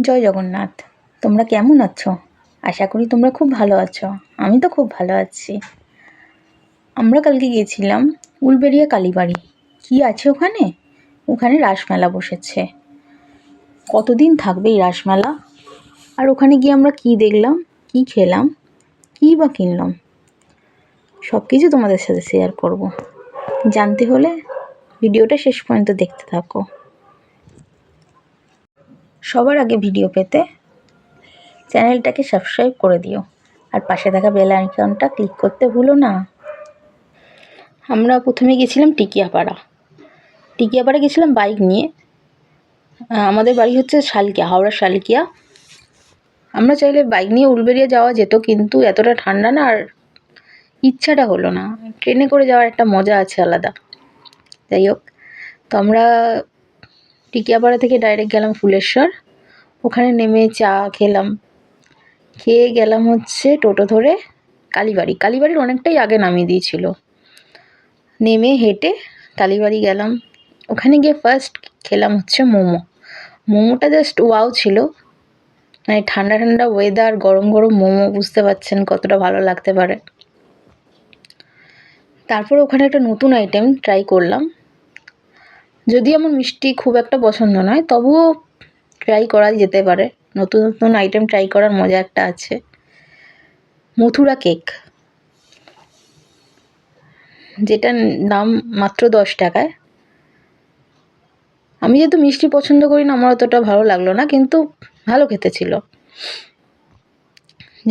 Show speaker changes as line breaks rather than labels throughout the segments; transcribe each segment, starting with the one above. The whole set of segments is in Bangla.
জয় জগন্নাথ। তোমরা কেমন আছো? আশা করি তোমরা খুব ভালো আছো। আমি তো খুব ভালো আছি। আমরা কালকে গিয়েছিলাম উলবেড়িয়া কালীবাড়ি। কি আছে ওখানে? ওখানে রাসমেলা বসেছে। কতদিন থাকবে এই রাসমেলা? আর ওখানে গিয়ে আমরা কি দেখলাম, কি খেলাম, কি বা কিনলাম, সব কিছু তোমাদের সাথে শেয়ার করব। জানতে হলে ভিডিওটা শেষ পর্যন্ত দেখতে থাকো। সবার আগে ভিডিও পেতে চ্যানেলটাকে সাবস্ক্রাইব করে দিও আর পাশে থাকা বেল আইকনটা ক্লিক করতে ভুলো না। আমরা প্রথমে গেছিলাম টিকিয়াপাড়া গেছিলাম বাইক নিয়ে। আমাদের বাড়ি হচ্ছে শালকিয়া, হাওড়ার শালকিয়া। আমরা চাইলে বাইক নিয়ে উলবেড়িয়া যাওয়া যেত, কিন্তু এতটা ঠান্ডা না, আর ইচ্ছাটা হলো না। ট্রেনে করে যাওয়ার একটা মজা আছে আলাদা। যাই হোক, তো আমরা টিকিয়াপাড়া থেকে ডাইরেক্ট গেলাম ফুলেশ্বর। ওখানে নেমে চা খেলাম, খেয়ে গেলাম হচ্ছে টোটো ধরে কালীবাড়ির অনেকটাই আগে নামিয়ে দিয়েছিল। নেমে হেঁটে কালীবাড়ি গেলাম। ওখানে গিয়ে ফার্স্ট খেলাম হচ্ছে মোমোটা জাস্ট ওয়াও ছিল। মানে ঠান্ডা ঠান্ডা ওয়েদার, গরম গরম মোমো, বুঝতে পারছেন কতটা ভালো লাগতে পারে। তারপর ওখানে একটা নতুন আইটেম ট্রাই করলাম। যদি আমার মিষ্টি খুব একটা পছন্দ নয়, তবুও ট্রাই করা যেতে পারে। নতুন নতুন আইটেম ট্রাই করার মজা একটা আছে। মথুরা কেক, যেটার দাম মাত্র 10 টাকায়। আমি যেহেতু মিষ্টি পছন্দ করি না, আমার অতটা ভালো লাগলো না, কিন্তু ভালো খেতে ছিল।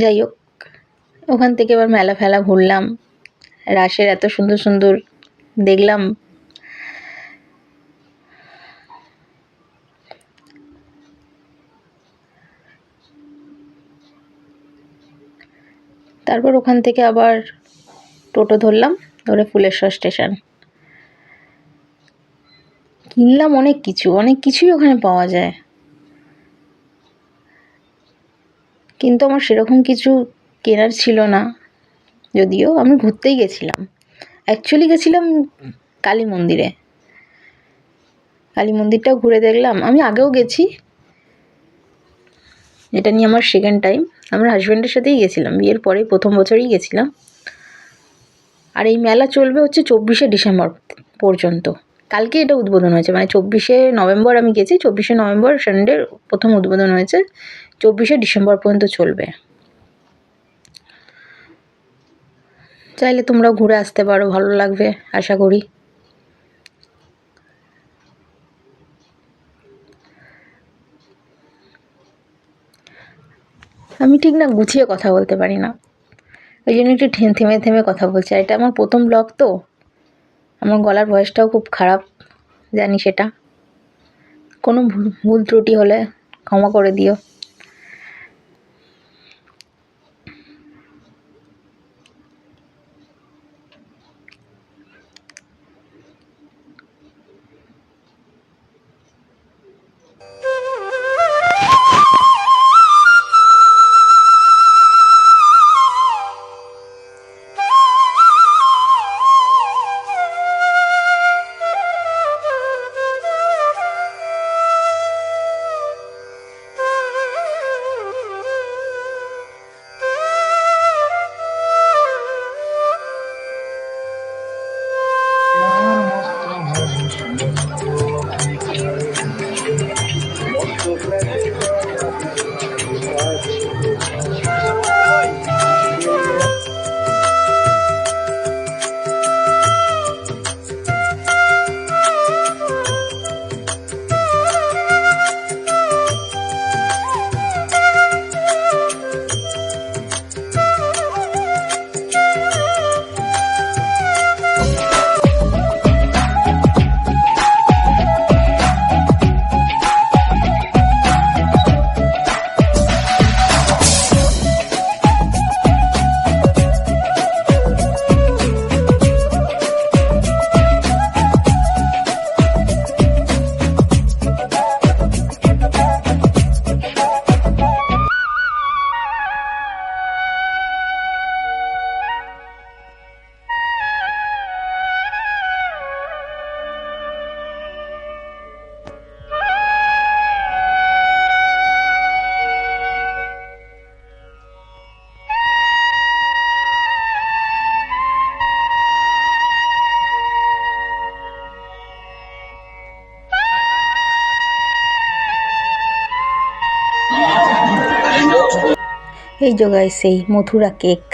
যাই হোক, ওখান থেকে এবার মেলা ফেলা ঘুরলাম, রাসের এত সুন্দর সুন্দর দেখলাম। তারপর ওখান থেকে আবার টোটো ধরলাম, ধরে ফুলেশ্বর স্টেশন। কিনলাম অনেক কিছুই ওখানে পাওয়া যায়, কিন্তু আমার সেরকম কিছু কেনার ছিল না। যদিও আমি ঘুরতেই গেছিলাম, অ্যাকচুয়ালি গেছিলাম কালী মন্দিরটাও ঘুরে দেখলাম। আমি আগেও গেছি, এটা নিয়ে আমার সেকেন্ড টাইম। আমার হাজব্যান্ডের সাথেই গেছিলাম, বিয়ের পরে প্রথম বছরই গেছিলাম। আর এই মেলা চলবে হচ্ছে 24শে ডিসেম্বর পর্যন্ত। কালকে এটা উদ্বোধন হয়েছে, মানে 24শে নভেম্বর আমি গেছি, 24শে নভেম্বর সানডে প্রথম উদ্বোধন হয়েছে, 24শে ডিসেম্বর পর্যন্ত চলবে। চাইলে তোমরাও ঘুরে আসতে পারো, ভালো লাগবে আশা করি। আমি ঠিক না গুছিয়ে কথা বলতে পারি না, ওই জন্য একটু থেমে থেমে কথা বলছি। আর এটা আমার প্রথম ব্লগ, তো আমার গলার ভয়েসটাও খুব খারাপ, জানি সেটা। কোনো ভুল ত্রুটি হলে ক্ষমা করে দিও। এই যে গাইস সেই মথুরা কেক।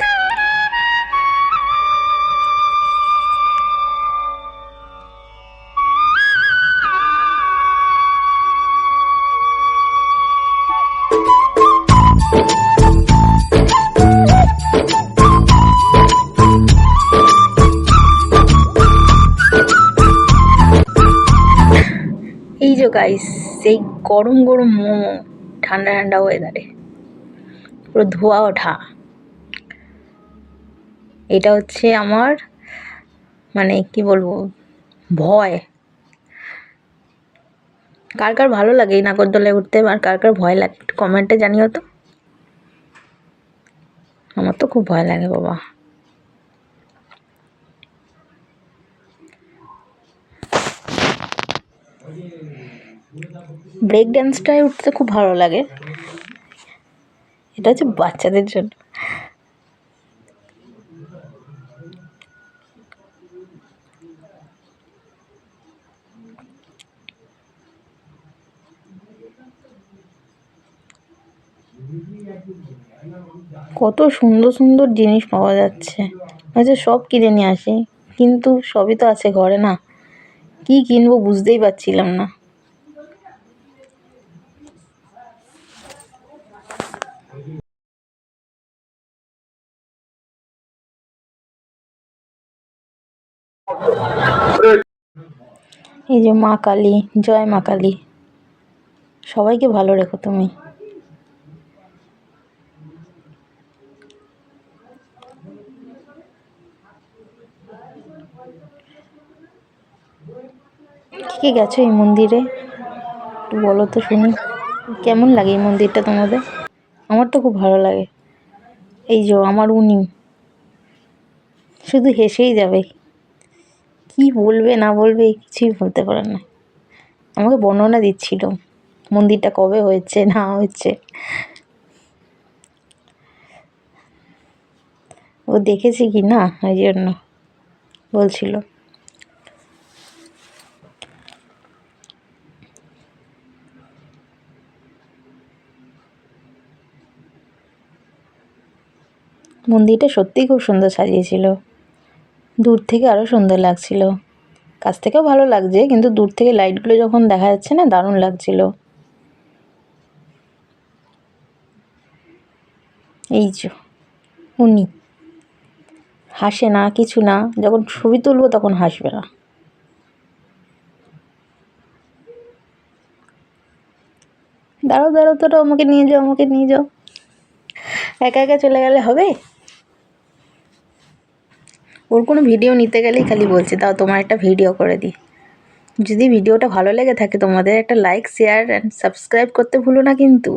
এই যে গাইস সেই গরম গরম মোমো ঠান্ডা ঠান্ডা ওয়েদারে পুরো ধোয়া ওঠা। এটা হচ্ছে আমার মানে কি বলবো ভয়। কার কার ভালো লাগে এই নাগরদোলায় উঠতে আর কার কার ভয় লাগে একটু কমেন্টে জানিও তো। আমার তো খুব ভয় লাগে বাবা। ব্রেক ড্যান্সটায় উঠতে খুব ভালো লাগে, এটা হচ্ছে বাচ্চাদের জন্য। কত সুন্দর সুন্দর জিনিস পাওয়া যাচ্ছে, আচ্ছা সব কিনে নিয়ে আসি কিন্তু সবই তো আছে ঘরে না, কি কিনবো বুঝতেই পারছিলাম না। এই যে মা কালী, জয় মা কালী, সবাইকে ভালো রেখো তুমি। কে গেছো এই মন্দিরে একটু বলো তো শুনি, কেমন লাগে এই মন্দিরটা তোমাদের? আমার তো খুব ভালো লাগে। এই যে আমার উনি শুধু হেসেই যাবে, কি বলবে না বলবে কিছুই বলতে পারে না। আমাকে বর্ণনা দিচ্ছিল মন্দিরটা কবে হয়েছে না হয়েছে, ও দেখেছে কি না ওই জন্য বলছিল। মন্দিরটা সত্যিই খুব সুন্দর সাজিয়েছিল, দূর থেকে আরও সুন্দর লাগছিল, কাছ থেকেও ভালো লাগছে কিন্তু দূর থেকে লাইটগুলো যখন দেখা যাচ্ছে না দারুণ লাগছিল। এই যে উনি হাসে না কিছু না, যখন ছবি তুলবো তখন হাসবে না। দাঁড়াও দাঁড়াও তোরা আমাকে নিয়ে যাও, আমাকে নিয়ে যাও, একা একা চলে গেলে হবে? ওর কোনো ভিডিও নিতে গেলেই খালি বলছে দাও তোমার একটা ভিডিও করে দিই। যদি ভিডিওটা ভালো লেগে থাকে তোমাদের একটা লাইক শেয়ার অ্যান্ড সাবস্ক্রাইব করতে ভুলো না কিন্তু।